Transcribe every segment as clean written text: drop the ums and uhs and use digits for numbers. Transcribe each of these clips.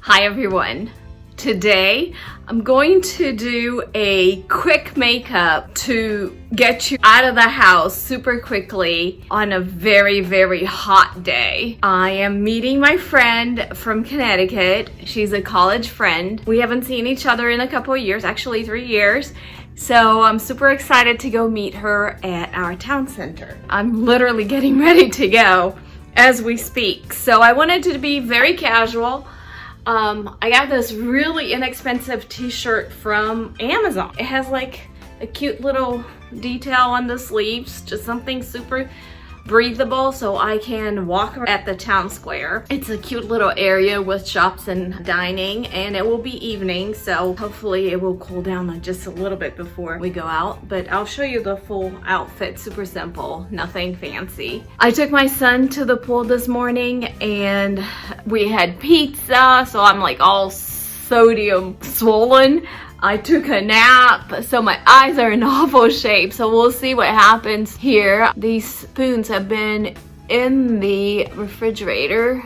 Hi everyone. Today I'm going to do a quick makeup to get you out of the house super quickly on a very hot day. I am meeting my friend from Connecticut. She's a college friend. We haven't seen each other in a couple of years, actually 3 years. So I'm super excited to go meet her at our town center. I'm literally getting ready to go as we speak. So I wanted to be very casual. I got this really inexpensive t-shirt from Amazon. It has like a cute little detail on the sleeves, just something super breathable so I can walk at the town square. It's a cute little area with shops and dining, and it will be evening, so hopefully it will cool down just a little bit before we go out, but I'll show you the full outfit. Super simple, nothing fancy. I took my son to the pool this morning and we had pizza, so I'm like all sodium swollen. I took a nap, so my eyes are in awful shape, so we'll see what happens here. These spoons have been in the refrigerator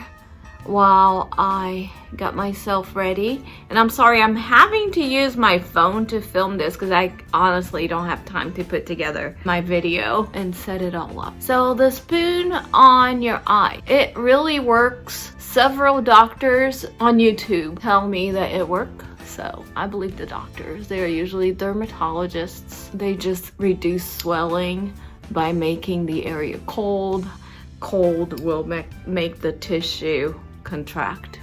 while I got myself ready. And I'm sorry, I'm having to use my phone to film this because I honestly don't have time to put together my video and set it all up. So the spoon on your eye, it really works. Several doctors on YouTube tell me that it works. So I believe the doctors. They are usually dermatologists. They just reduce swelling by making the area cold. Cold will make the tissue contract.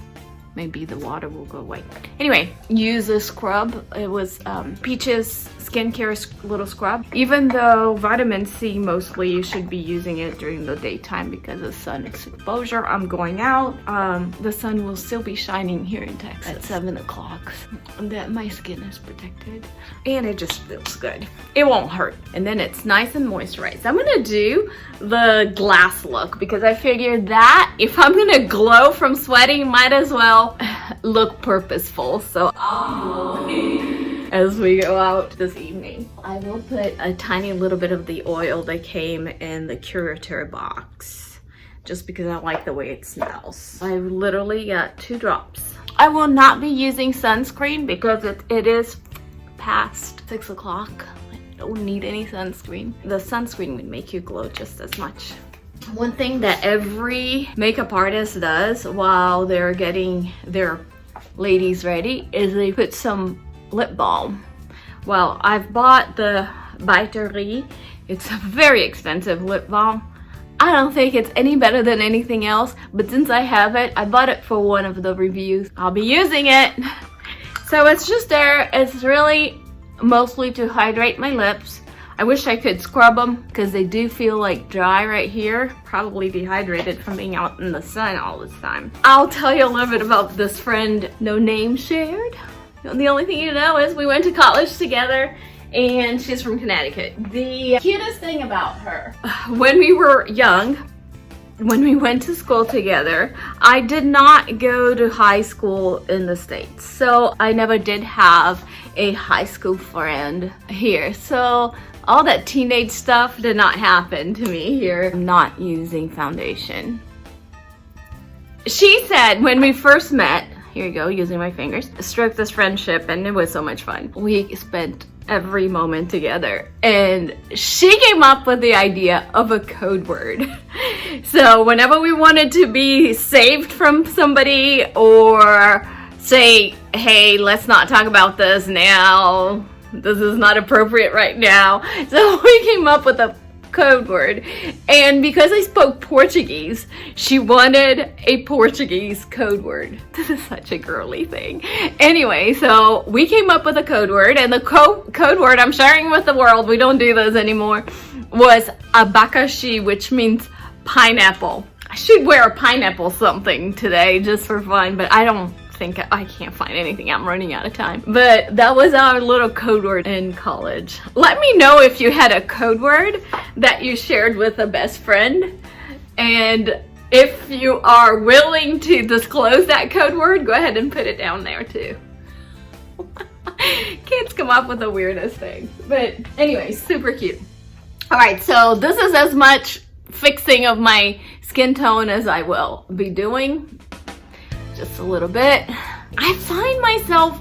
Maybe the water will go away. Anyway, use a scrub. It was Peach's skincare little scrub. Even though vitamin C, mostly you should be using it during the daytime because of sun exposure. I'm going out. The sun will still be shining here in Texas at 7 o'clock. That my skin is protected. And it just feels good. It won't hurt. And then it's nice and moisturized. I'm gonna do the glass look because I figured that if I'm gonna glow from sweating, might as well look purposeful. So I'll be glowing as we go out this evening. I will put a tiny little bit of the oil that came in the curator box just because I like the way it smells. I literally got 2 drops. I will not be using sunscreen because it is past 6 o'clock. I don't need any sunscreen. The sunscreen would make you glow just as much. One thing that every makeup artist does while they're getting their ladies ready is they put some lip balm. Well, I've bought the Biterie. It's a very expensive lip balm. I don't think it's any better than anything else, but since I have it, I bought it for one of the reviews. I'll be using it. So it's just there. It's really mostly to hydrate my lips. I wish I could scrub them because they do feel like dry right here. Probably dehydrated from being out in the sun all this time. I'll tell you a little bit about this friend, no name shared. The only thing you know is we went to college together and she's from Connecticut. The cutest thing about her, when we were young, when we went to school together, I did not go to high school in the States. So I never did have a high school friend here. So all that teenage stuff did not happen to me here. I'm not using foundation. She said when we first met, here you go, using my fingers, stroke this friendship, and it was so much fun. We spent every moment together, and she came up with the idea of a code word. So whenever we wanted to be saved from somebody or say, hey, let's not talk about this now, this is not appropriate right now, so we came up with a code word. And because I spoke Portuguese, she wanted a Portuguese code word. This is such a girly thing. Anyway, so we came up with a code word, and the code word I'm sharing with the world, we don't do those anymore, was abacaxi, which means pineapple. I should wear a pineapple something today just for fun, but I can't find anything. I'm running out of time. But that was our little code word in college. Let me know if you had a code word that you shared with a best friend. And if you are willing to disclose that code word, go ahead and put it down there too. Kids come up with the weirdest things. But anyway, super cute. All right, so this is as much fixing of my skin tone as I will be doing. Just a little bit. I find myself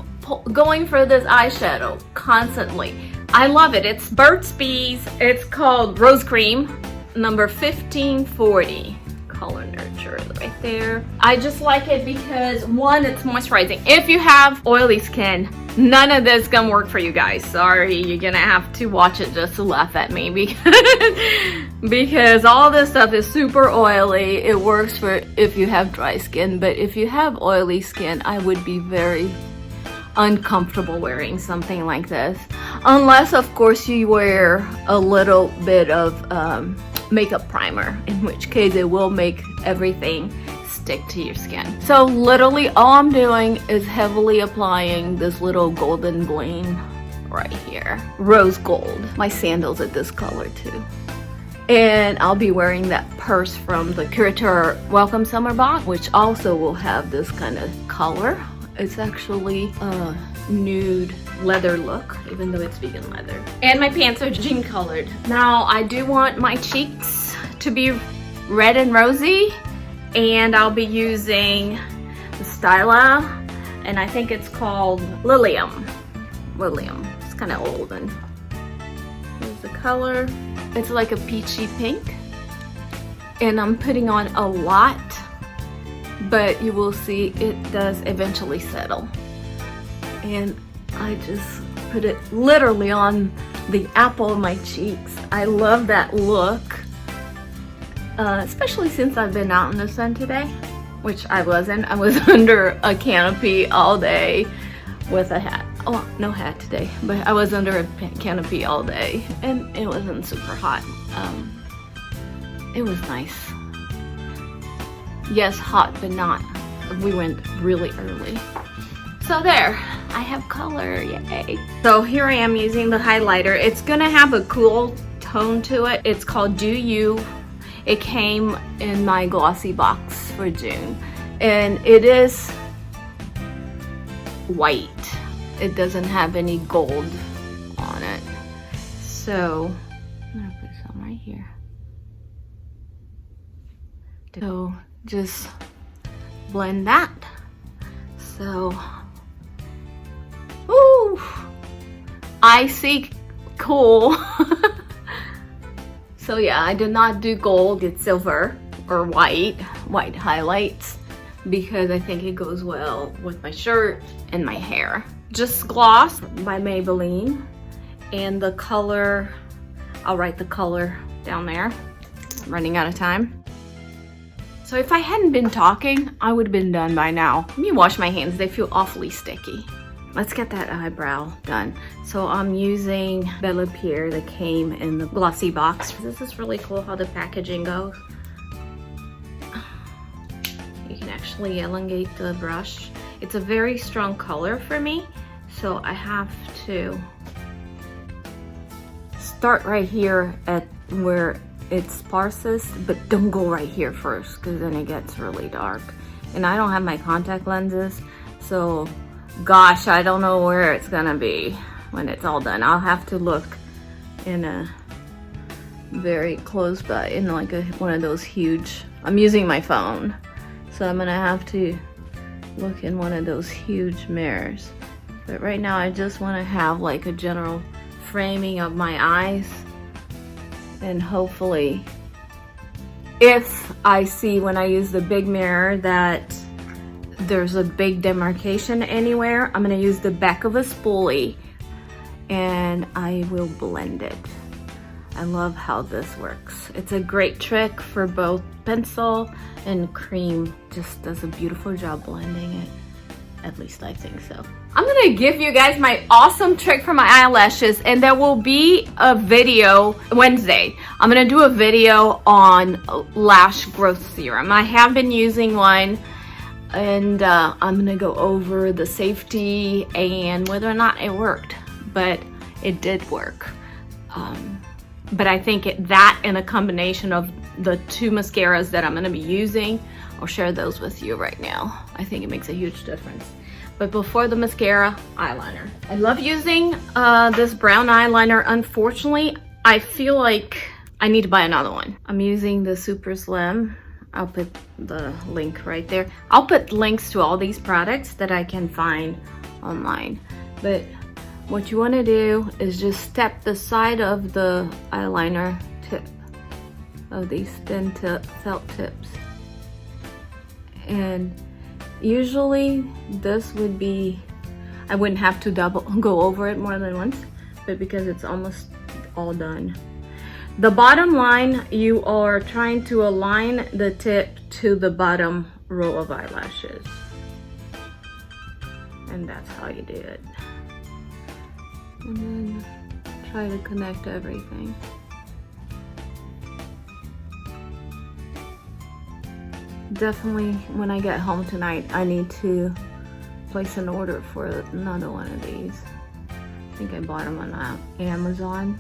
going for this eyeshadow constantly. I love it. It's Burt's Bees. It's called Rose Cream, number 1540. Color Nurture right there. I just like it because, one, it's moisturizing. If you have oily skin, none of this gonna work for you guys. Sorry, you're gonna have to watch it just to laugh at me because all this stuff is super oily. It works for if you have dry skin, but if you have oily skin, I would be very uncomfortable wearing something like this, unless of course you wear a little bit of makeup primer, in which case it will make everything stick to your skin. So literally all I'm doing is heavily applying this little golden bling right here, rose gold. My sandals are this color too, and I'll be wearing that purse from the Curator Welcome Summer box, which also will have this kind of color. It's actually a nude leather look, even though it's vegan leather. And my pants are jean colored. Now I do want my cheeks to be red and rosy, and I'll be using the Styla, and I think it's called Lilium. It's kind of old, and here's the color. It's like a peachy pink, and I'm putting on a lot, but you will see it does eventually settle. And I just put it literally on the apple of my cheeks. I love that look, especially since I've been out in the sun today, which I wasn't. I was under a canopy all day with a hat. Oh, no hat today, but I was under a canopy all day, and it wasn't super hot. It was nice. Yes, hot, but not. We went really early. So there, I have color, yay. So here I am using the highlighter. It's gonna have a cool tone to it. It's called Do You. It came in my glossy box for June. And it is white. It doesn't have any gold on it. So, I'm gonna put some right here. So, just blend that. So, ooh, icy cool. So yeah, I did not do gold, it's silver or white highlights, because I think it goes well with my shirt and my hair. Just Gloss by Maybelline, and the color, I'll write the color down there. I'm running out of time. So if I hadn't been talking, I would have been done by now. Let me wash my hands, they feel awfully sticky. Let's get that eyebrow done. So I'm using Bella Pierre that came in the glossy box. This is really cool how the packaging goes. You can actually elongate the brush. It's a very strong color for me, so I have to start right here at where it's sparsest, but don't go right here first, because then it gets really dark. And I don't have my contact lenses, so gosh, I don't know where it's gonna be when it's all done. I'll have to look in a very close by, in like one of those huge, I'm using my phone, so I'm gonna have to look in one of those huge mirrors. But right now I just want to have like a general framing of my eyes, and hopefully if I see when I use the big mirror that there's a big demarcation anywhere, I'm gonna use the back of a spoolie and I will blend it. I love how this works. It's a great trick for both pencil and cream. Just does a beautiful job blending it. At least I think so. I'm gonna give you guys my awesome trick for my eyelashes, and there will be a video Wednesday. I'm gonna do a video on lash growth serum. I have been using one, and I'm gonna go over the safety and whether or not it worked, but it did work. But I think that and a combination of the two mascaras that I'm gonna be using, I'll share those with you right now. I think it makes a huge difference. But before the mascara, eyeliner. I love using this brown eyeliner. Unfortunately, I feel like I need to buy another one. I'm using the Super Slim I'll put the link right there. I'll put links to all these products that I can find online. But what you want to do is just step the side of the eyeliner tip of these thin felt tips. And usually this would be, I wouldn't have to go over it more than once, but because it's almost all done. The bottom line, you are trying to align the tip to the bottom row of eyelashes. And that's how you do it. And then try to connect everything. Definitely when I get home tonight, I need to place an order for another one of these. I think I bought them on Amazon.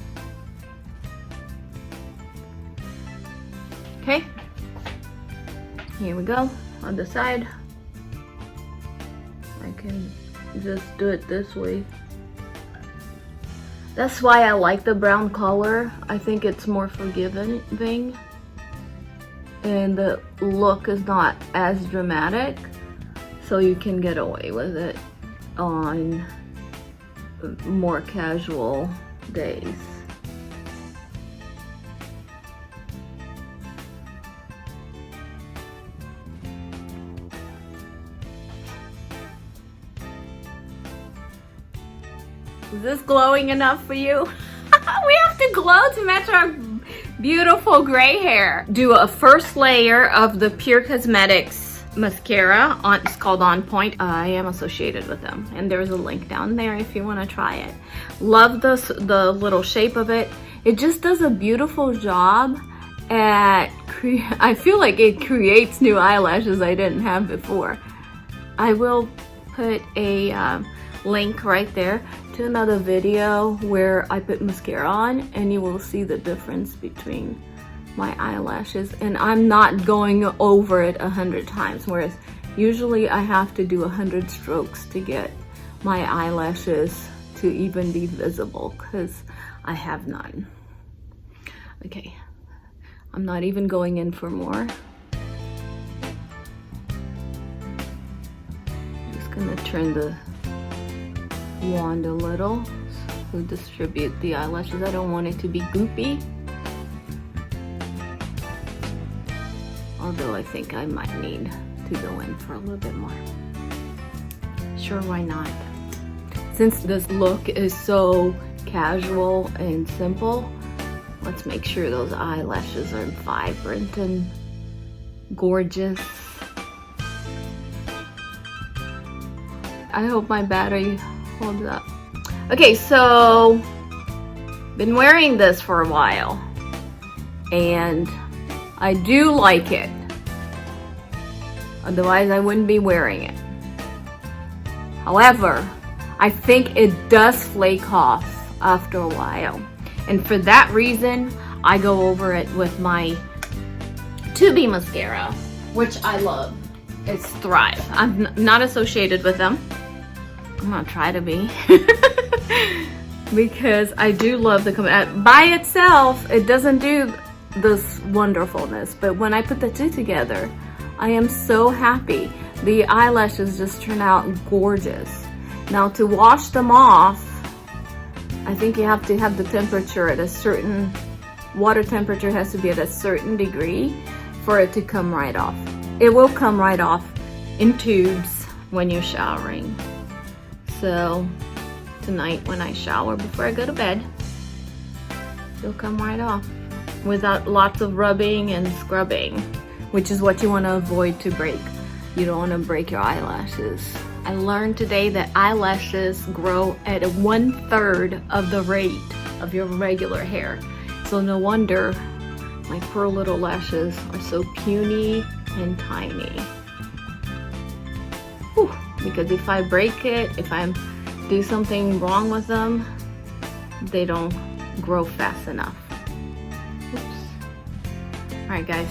Okay, here we go. On the side, I can just do it this way. That's why I like the brown color. I think it's more forgiving, and the look is not as dramatic, so you can get away with it on more casual days. Is this glowing enough for you? We have to glow to match our beautiful gray hair. Do a first layer of the Pure Cosmetics mascara. It's called On Point. I am associated with them, and there's a link down there if you want to try it. Love the little shape of it. It just does a beautiful job at I feel like it creates new eyelashes I didn't have before. I will put a link right there to another video where I put mascara on, and you will see the difference between my eyelashes. And I'm not going over it 100 times, whereas usually I have to do 100 strokes to get my eyelashes to even be visible, because I have none. Okay, I'm not even going in for more. I'm just gonna turn the wand a little to distribute the eyelashes. I don't want it to be goopy, although I think I might need to go in for a little bit more. Sure, why not? Since this look is so casual and simple, let's make sure those eyelashes are vibrant and gorgeous. I hope my battery holds up. Okay, so been wearing this for a while, and I do like it. Otherwise, I wouldn't be wearing it. However, I think it does flake off after a while, and for that reason, I go over it with my 2B mascara, which I love. It's Thrive. I'm not associated with them. I'm gonna try to be because I do love the company. By itself, it doesn't do this wonderfulness, but when I put the two together, I am so happy. The eyelashes just turn out gorgeous. Now, to wash them off, I think you have to have the temperature at a certain, water temperature has to be at a certain degree for it to come right off. It will come right off in tubes when you're showering. So tonight when I shower before I go to bed, it'll come right off without lots of rubbing and scrubbing, which is what you want to avoid to break. You don't want to break your eyelashes. I learned today that eyelashes grow at 1/3 of the rate of your regular hair. So no wonder my poor little lashes are so puny and tiny. Whew. Because if I break it, if I do something wrong with them, they don't grow fast enough. Oops. All right, guys.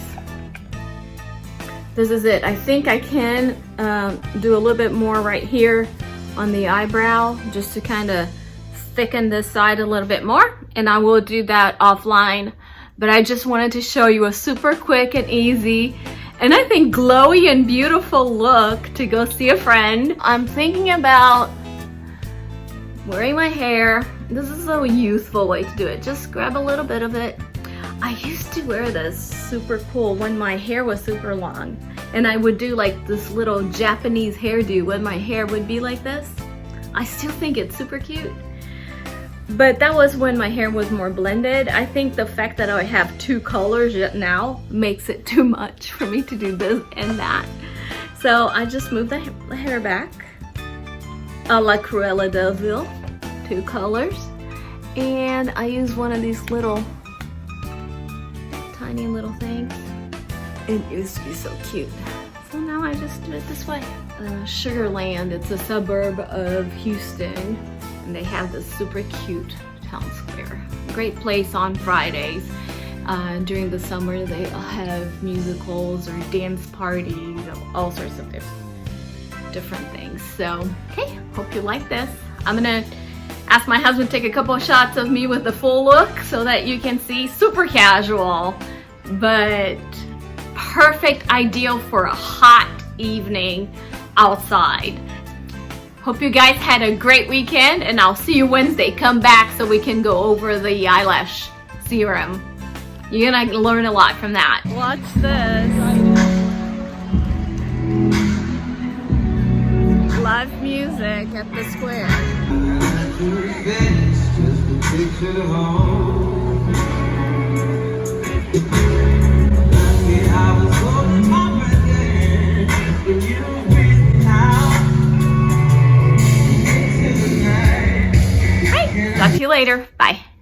This is it. I think I can do a little bit more right here on the eyebrow just to kind of thicken this side a little bit more, and I will do that offline. But I just wanted to show you a super quick and easy and I think glowy and beautiful look to go see a friend. I'm thinking about wearing my hair. This is a youthful way to do it. Just grab a little bit of it. I used to wear this super cool when my hair was super long, and I would do like this little Japanese hairdo when my hair would be like this. I still think it's super cute, but that was when my hair was more blended. I think the fact that I have two colors now makes it too much for me to do this and that. So I just moved the hair back a la Cruella de Vil, two colors, and I use one of these little tiny little things. It used to be so cute. So now I just do it this way. Sugarland, it's a suburb of Houston, and they have this super cute town square. Great place on Fridays. During the summer they have musicals or dance parties, all sorts of different things. So, okay, hope you like this. I'm gonna ask my husband to take a couple of shots of me with the full look so that you can see. Super casual, but perfect, ideal for a hot evening outside. Hope you guys had a great weekend, and I'll see you Wednesday. Come back so we can go over the eyelash serum. You're gonna learn a lot from that. Watch this. Live music at the square. Talk to you later. Bye.